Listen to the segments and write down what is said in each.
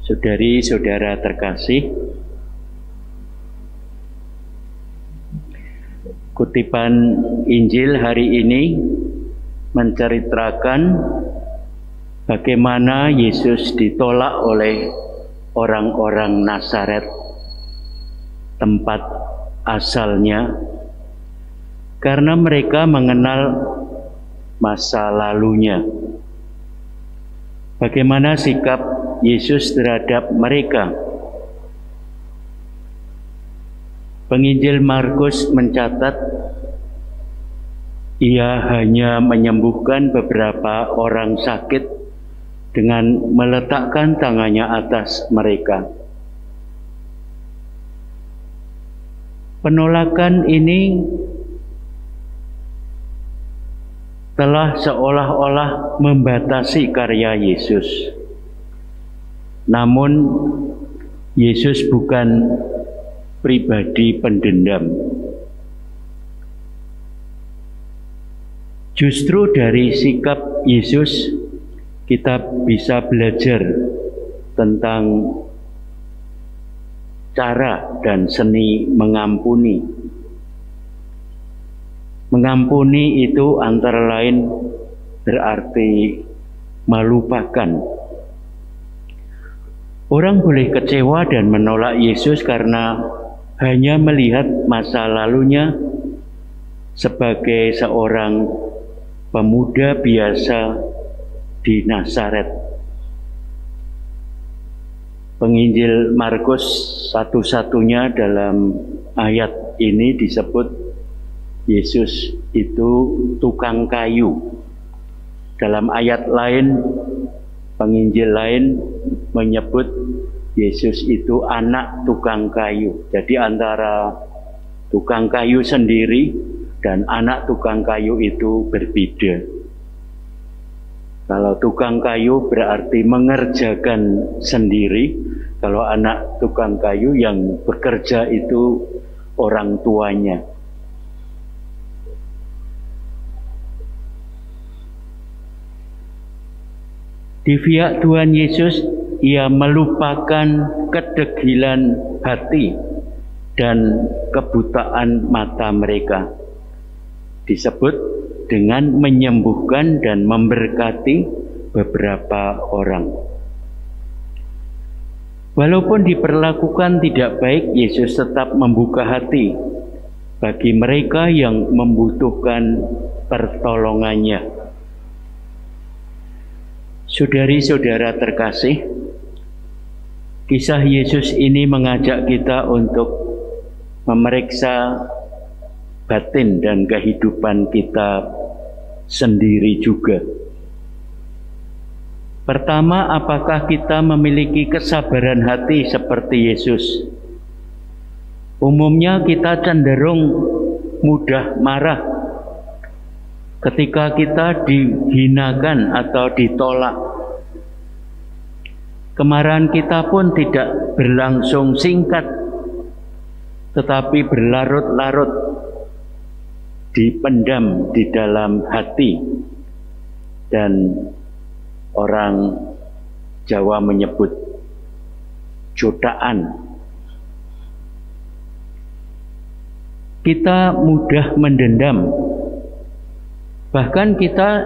Saudari-saudara terkasih, kutipan Injil hari ini menceritakan bagaimana Yesus ditolak oleh orang-orang Nazaret, tempat asalnya, karena mereka mengenal masa lalunya. Bagaimana sikap Yesus terhadap mereka? Penginjil Markus mencatat ia hanya menyembuhkan beberapa orang sakit dengan meletakkan tangannya atas mereka. Penolakan ini telah seolah-olah membatasi karya Yesus. Namun Yesus bukan pribadi pendendam. Justru dari sikap Yesus kita bisa belajar tentang cara dan seni mengampuni. Mengampuni itu antara lain berarti melupakan. Orang boleh kecewa dan menolak Yesus karena hanya melihat masa lalunya sebagai seorang pemuda biasa di Nazaret. Penginjil Markus satu-satunya dalam ayat ini disebut Yesus itu tukang kayu. Dalam ayat lain, penginjil lain menyebut Yesus itu anak tukang kayu. Jadi antara tukang kayu sendiri dan anak tukang kayu itu berbeda. Kalau tukang kayu berarti mengerjakan sendiri, kalau anak tukang kayu yang bekerja itu orang tuanya. Di pihak Tuhan Yesus, ia melupakan kedegilan hati dan kebutaan mata mereka. Disebut dengan menyembuhkan dan memberkati beberapa orang. Walaupun diperlakukan tidak baik, Yesus tetap membuka hati bagi mereka yang membutuhkan pertolongannya. Saudari-saudara terkasih, kisah Yesus ini mengajak kita untuk memeriksa batin dan kehidupan kita sendiri juga. Pertama, apakah kita memiliki kesabaran hati seperti Yesus? Umumnya kita cenderung mudah marah ketika kita dihinakan atau ditolak. Kemarahan kita pun tidak berlangsung singkat, tetapi berlarut-larut, dipendam di dalam hati. Dan orang Jawa menyebut jotaan. Kita mudah mendendam. Bahkan kita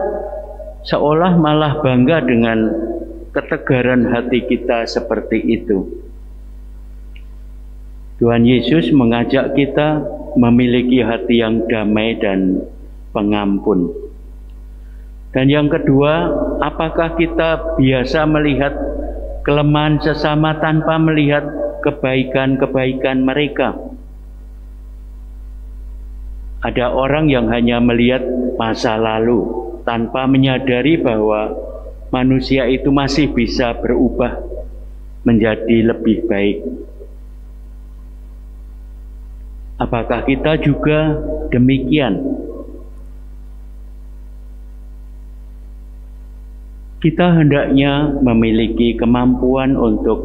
seolah malah bangga dengan ketegaran hati kita seperti itu. Tuhan Yesus mengajak kita memiliki hati yang damai dan pengampun. Dan yang kedua, apakah kita biasa melihat kelemahan sesama tanpa melihat kebaikan-kebaikan mereka? Ada orang yang hanya melihat masa lalu tanpa menyadari bahwa manusia itu masih bisa berubah menjadi lebih baik. Apakah kita juga demikian? Kita hendaknya memiliki kemampuan untuk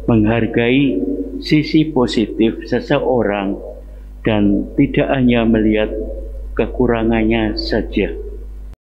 menghargai sisi positif seseorang dan tidak hanya melihat kekurangannya saja.